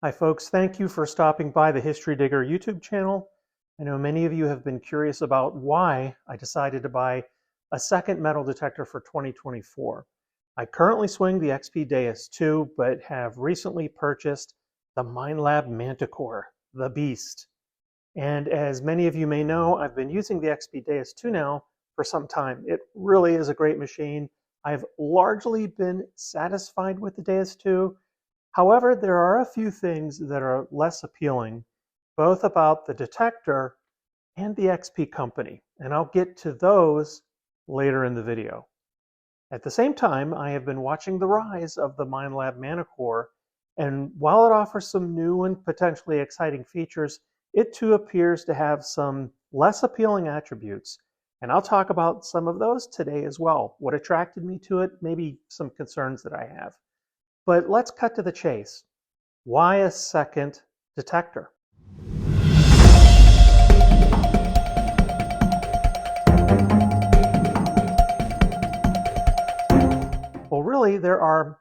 Hi folks, thank you for stopping by the History Digger YouTube channel. I know many of you have been curious about why I decided to buy a second metal detector for 2024. I currently swing the XP Deus 2, but have recently purchased the Minelab Manticore, the beast. And as many of you may know, I've been using the XP Deus 2 now for some time. It really is a great machine. I've largely been satisfied with the Deus 2. However, there are a few things that are less appealing, both about the detector and the XP company, and I'll get to those later in the video. At the same time, I have been watching the rise of the Minelab Manticore, and while it offers some new and potentially exciting features, it too appears to have some less appealing attributes, and I'll talk about some of those today as well. What attracted me to it, maybe some concerns that I have. But let's cut to the chase. Why a second detector? Well, really, there are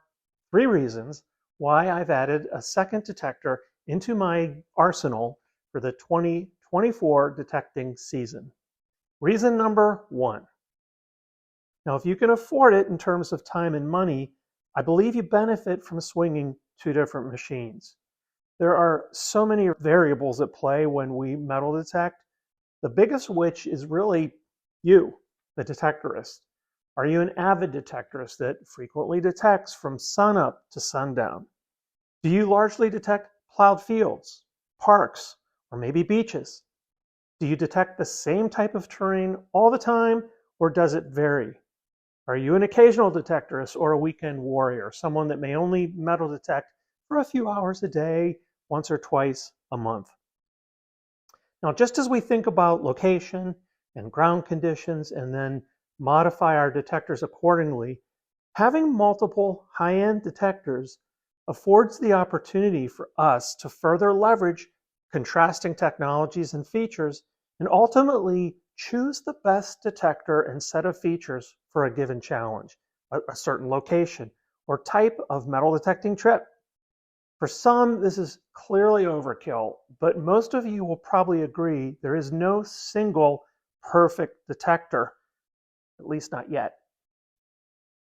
three reasons why I've added a second detector into my arsenal for the 2024 detecting season. Reason number one. Now, if you can afford it in terms of time and money, I believe you benefit from swinging two different machines. There are so many variables at play when we metal detect, the biggest of which is really you, the detectorist. Are you an avid detectorist that frequently detects from sunup to sundown? Do you largely detect plowed fields, parks, or maybe beaches? Do you detect the same type of terrain all the time, or does it vary? Are you an occasional detectorist or a weekend warrior, someone that may only metal detect for a few hours a day, once or twice a month? Now, just as we think about location and ground conditions and then modify our detectors accordingly, having multiple high-end detectors affords the opportunity for us to further leverage contrasting technologies and features and ultimately choose the best detector and set of features for a given challenge, a certain location, or type of metal detecting trip. For some, this is clearly overkill, but most of you will probably agree there is no single perfect detector, at least not yet.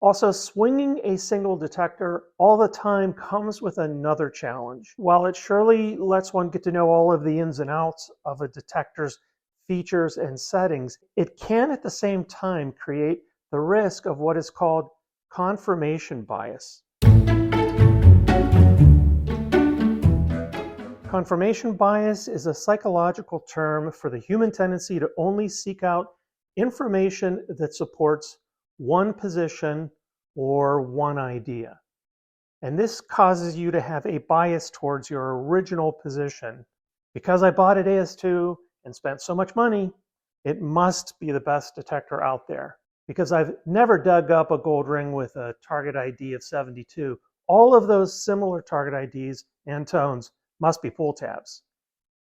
Also, swinging a single detector all the time comes with another challenge. While it surely lets one get to know all of the ins and outs of a detector's features and settings, it can at the same time create the risk of what is called confirmation bias. Confirmation bias is a psychological term for the human tendency to only seek out information that supports one position or one idea. And this causes you to have a bias towards your original position. Because I bought a Deus 2 and spent so much money, it must be the best detector out there. Because I've never dug up a gold ring with a target ID of 72. All of those similar target IDs and tones must be pull tabs.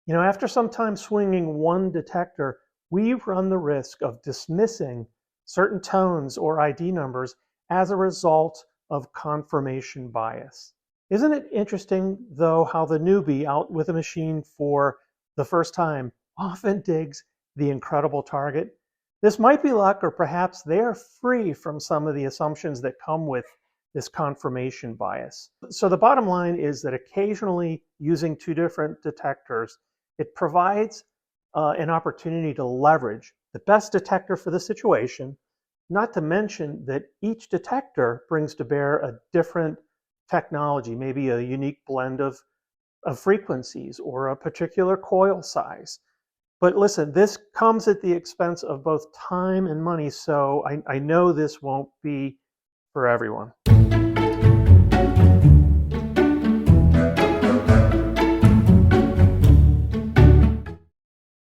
You know, after some time swinging one detector, we run the risk of dismissing certain tones or ID numbers as a result of confirmation bias. Isn't it interesting, though, how the newbie out with a machine for the first time often digs the incredible target? This might be luck, or perhaps they are free from some of the assumptions that come with this confirmation bias. So the bottom line is that occasionally using two different detectors, it provides an opportunity to leverage the best detector for the situation, not to mention that each detector brings to bear a different technology, maybe a unique blend of frequencies or a particular coil size. But listen, this comes at the expense of both time and money, so I know this won't be for everyone.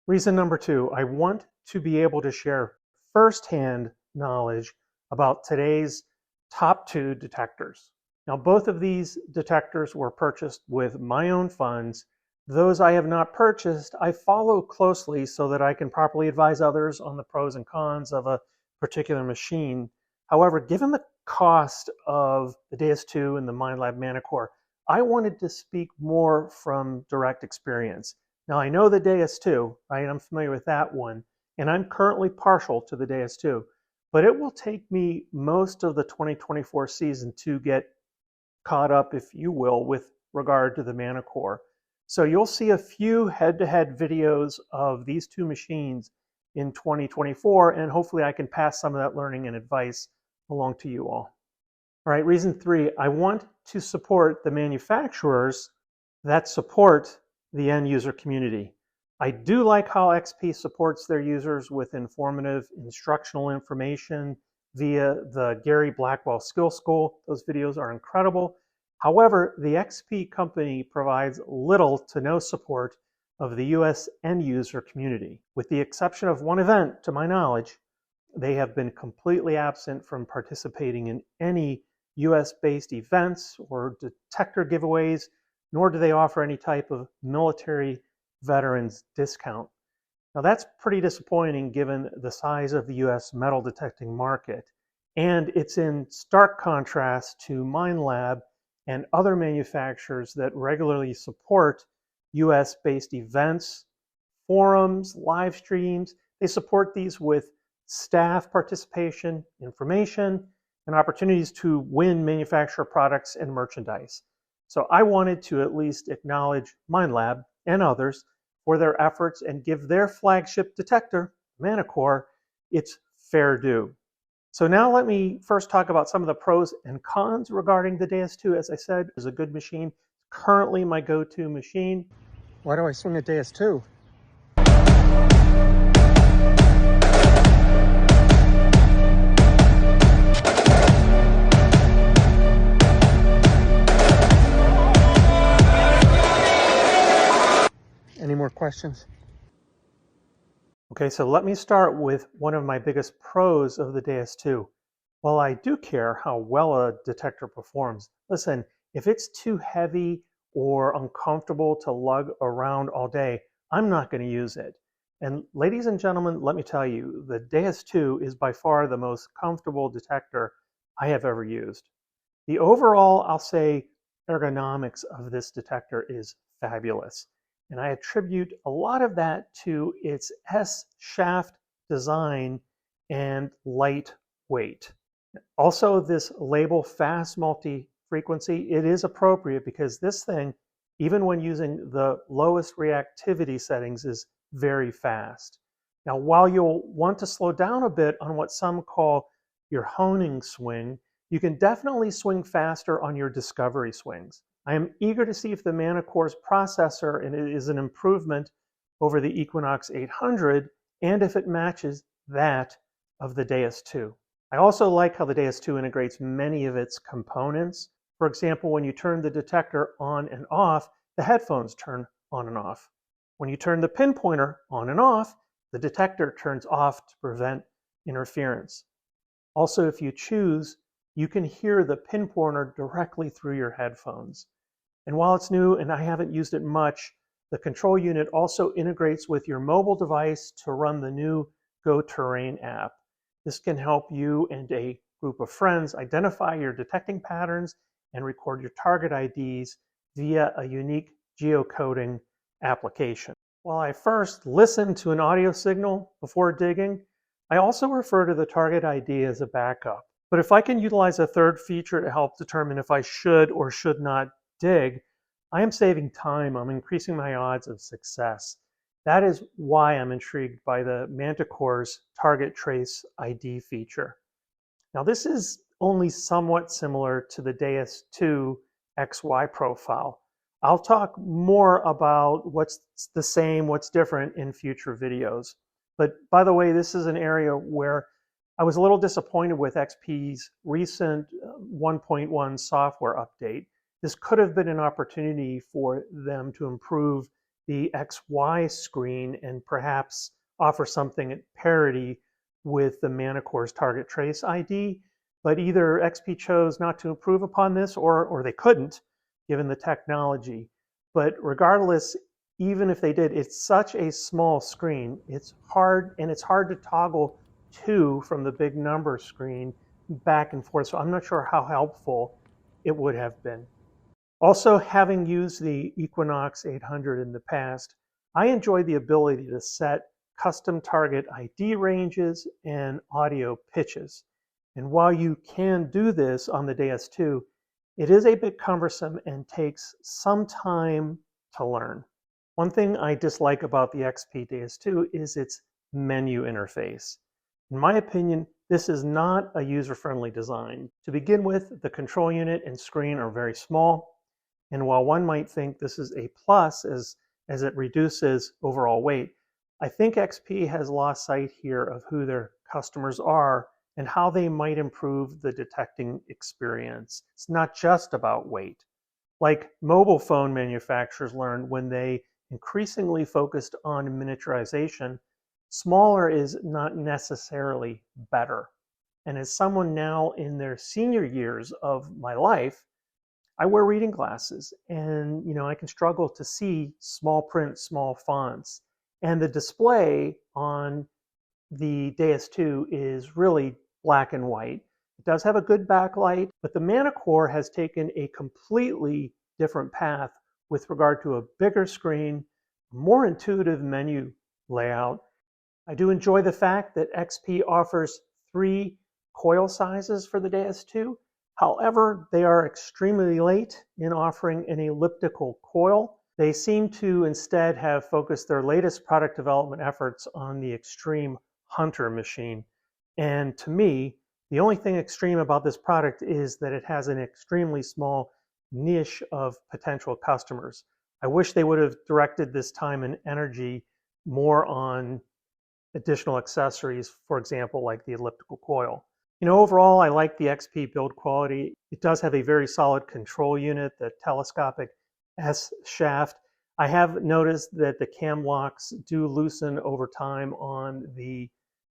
Reason number two, I want to be able to share firsthand knowledge about today's top two detectors. Now, both of these detectors were purchased with my own funds. Those I have not purchased, I follow closely so that I can properly advise others on the pros and cons of a particular machine. However, given the cost of the Deus 2 and the Minelab Manticore, I wanted to speak more from direct experience. Now, I know the Deus 2, right? I'm familiar with that one, and I'm currently partial to the Deus 2, but it will take me most of the 2024 season to get caught up, if you will, with regard to the Manticore. So you'll see a few head-to-head videos of these two machines in 2024, and hopefully I can pass some of that learning and advice along to you all. All right, reason 3, I want to support the manufacturers that support the end user community. I do like how XP supports their users with informative instructional information via the Gary Blackwell Skill School. Those videos are incredible. However, the XP company provides little to no support of the US end user community. With the exception of one event, to my knowledge, they have been completely absent from participating in any US-based events or detector giveaways, nor do they offer any type of military veterans discount. Now that's pretty disappointing given the size of the US metal detecting market, and it's in stark contrast to Minelab and other manufacturers that regularly support US-based events, forums, live streams. They support these with staff participation, information, and opportunities to win manufacturer products and merchandise. So I wanted to at least acknowledge Minelab and others for their efforts and give their flagship detector, Manticore, its fair due. So now let me first talk about some of the pros and cons regarding the Deus 2. As I said, it's a good machine. Currently my go-to machine. Why do I swing a Deus 2? Any more questions? Okay, so let me start with one of my biggest pros of the Deus 2. While I do care how well a detector performs, listen, if it's too heavy or uncomfortable to lug around all day, I'm not going to use it. And ladies and gentlemen, let me tell you, the Deus 2 is by far the most comfortable detector I have ever used. The overall, I'll say, ergonomics of this detector is fabulous. And I attribute a lot of that to its S-shaft design and light weight. Also, this label fast multi-frequency, it is appropriate because this thing, even when using the lowest reactivity settings, is very fast. Now, while you'll want to slow down a bit on what some call your honing swing, you can definitely swing faster on your discovery swings. I am eager to see if the Manticore's processor is an improvement over the Equinox 800 and if it matches that of the Deus 2. I also like how the Deus 2 integrates many of its components. For example, when you turn the detector on and off, the headphones turn on and off. When you turn the pinpointer on and off, the detector turns off to prevent interference. Also, if you choose, you can hear the pinpointer directly through your headphones. And while it's new and I haven't used it much, the control unit also integrates with your mobile device to run the new Go Terrain app. This can help you and a group of friends identify your detecting patterns and record your target IDs via a unique geocoding application. While I first listen to an audio signal before digging, I also refer to the target ID as a backup. But if I can utilize a third feature to help determine if I should or should not dig, I am saving time. I'm increasing my odds of success. That is why I'm intrigued by the Manticore's Target Trace ID feature. Now, this is only somewhat similar to the Deus 2 XY profile. I'll talk more about what's the same, what's different in future videos. But by the way, this is an area where I was a little disappointed with XP's recent 1.1 software update. This could have been an opportunity for them to improve the XY screen and perhaps offer something at parity with the Manticore's Target Trace ID, but either XP chose not to improve upon this or they couldn't, given the technology. But regardless, even if they did, it's such a small screen. It's hard to toggle to from the big number screen back and forth. So I'm not sure how helpful it would have been. Also, having used the Equinox 800 in the past, I enjoy the ability to set custom target ID ranges and audio pitches. And while you can do this on the DS2, it is a bit cumbersome and takes some time to learn. One thing I dislike about the XP DS2 is its menu interface. In my opinion, this is not a user-friendly design. To begin with, the control unit and screen are very small, and while one might think this is a plus as it reduces overall weight, I think XP has lost sight here of who their customers are and how they might improve the detecting experience. It's not just about weight. Like mobile phone manufacturers learned when they increasingly focused on miniaturization, smaller is not necessarily better. And as someone now in their senior years of my life, I wear reading glasses and I can struggle to see small print, small fonts. And the display on the DS2 is really black and white. It does have a good backlight, but the Manticore has taken a completely different path with regard to a bigger screen, more intuitive menu layout. I do enjoy the fact that XP offers 3 coil sizes for the DS2. However, they are extremely late in offering an elliptical coil. They seem to instead have focused their latest product development efforts on the Extreme Hunter machine. And to me, the only thing extreme about this product is that it has an extremely small niche of potential customers. I wish they would have directed this time and energy more on additional accessories, for example, like the elliptical coil. Overall, I like the XP build quality. It does have a very solid control unit, the telescopic S shaft. I have noticed that the cam locks do loosen over time on the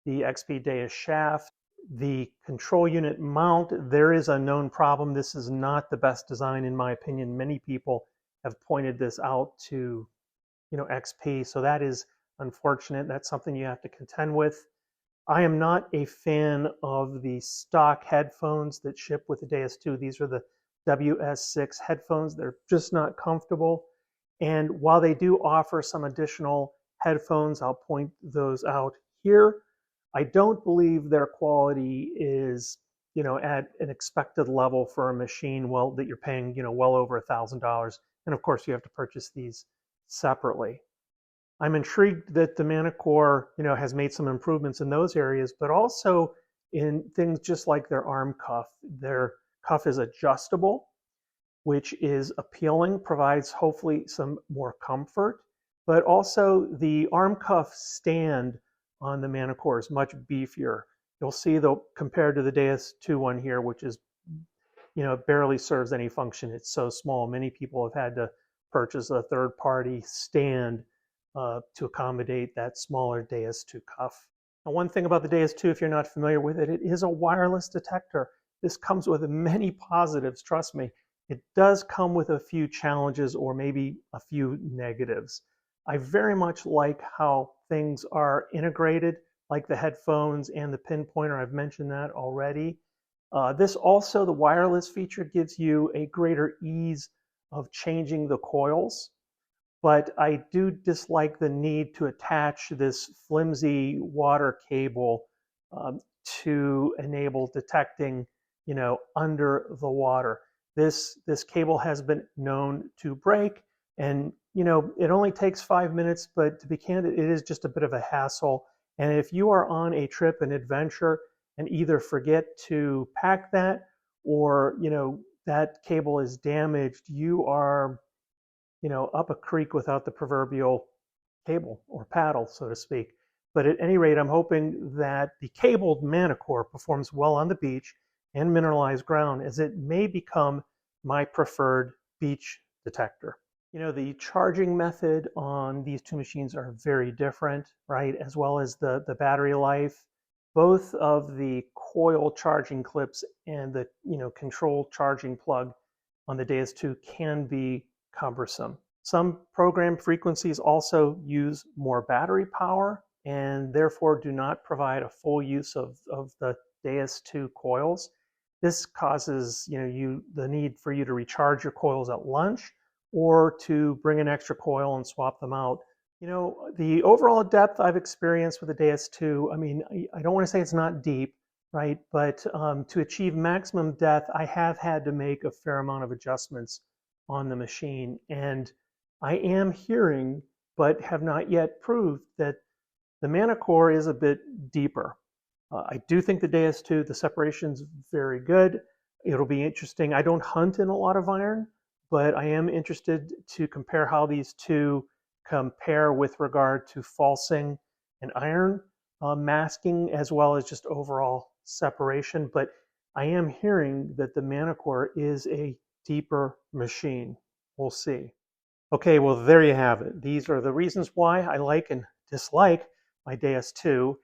XP Deus shaft. The control unit mount, there is a known problem. This is not the best design in my opinion. Many people have pointed this out to XP, so that is unfortunate. That's something you have to contend with. I am not a fan of the stock headphones that ship with the DS2. These are the WS6 headphones. They're just not comfortable. And while they do offer some additional headphones, I'll point those out here, I don't believe their quality is, at an expected level for a machine that you're paying, well over $1,000. And of course, you have to purchase these separately. I'm intrigued that the Manticore, has made some improvements in those areas, but also in things just like their arm cuff. Their cuff is adjustable, which is appealing, provides hopefully some more comfort, but also the arm cuff stand on the Manticore is much beefier. You'll see though, compared to the DS2 one here, which is, barely serves any function. It's so small. Many people have had to purchase a third-party stand to accommodate that smaller DS2 cuff. Now, one thing about the DS2, if you're not familiar with it, it is a wireless detector. This comes with many positives, trust me. It does come with a few challenges or maybe a few negatives. I very much like how things are integrated, like the headphones and the pinpointer. I've mentioned that already. The wireless feature gives you a greater ease of changing the coils. But I do dislike the need to attach this flimsy water cable to enable detecting, under the water. This cable has been known to break, and it only takes 5 minutes. But to be candid, it is just a bit of a hassle. And if you are on a trip, an adventure, and either forget to pack that, or that cable is damaged, you are up a creek without the proverbial cable or paddle, so to speak. But at any rate, I'm hoping that the cabled Manticore performs well on the beach and mineralized ground, as it may become my preferred beach detector. The charging method on these two machines are very different, right? As well as the battery life. Both of the coil charging clips and the control charging plug on the DS2 can be cumbersome. Some program frequencies also use more battery power and therefore do not provide a full use of the DS2 coils. This causes the need for you to recharge your coils at lunch or to bring an extra coil and swap them out. The overall depth I've experienced with the Deus 2, I mean, I don't want to say it's not deep, right? But to achieve maximum depth, I have had to make a fair amount of adjustments on the machine. And I am hearing, but have not yet proved, that the Manticore is a bit deeper. I do think the Deus 2, the separation's very good. It'll be interesting. I don't hunt in a lot of iron, but I am interested to compare how these two compare with regard to falsing and iron masking, as well as just overall separation. But I am hearing that the Manticore is a deeper machine. We'll see. Okay, well, there you have it. These are the reasons why I like and dislike my Deus 2.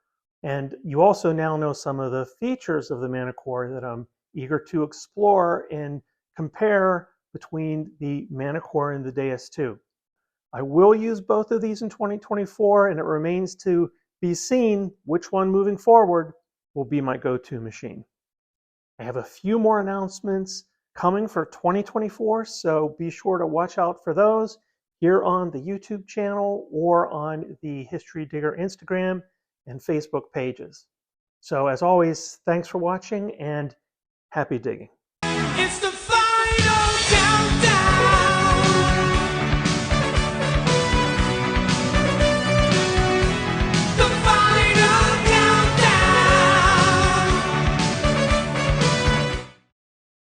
And you also now know some of the features of the Manticore that I'm eager to explore and compare between the Manticore and the Deus 2. I will use both of these in 2024, and it remains to be seen which one moving forward will be my go-to machine. I have a few more announcements coming for 2024, so be sure to watch out for those here on the YouTube channel or on the History Digger Instagram and Facebook pages. So as always, thanks for watching and happy digging. It's the final countdown.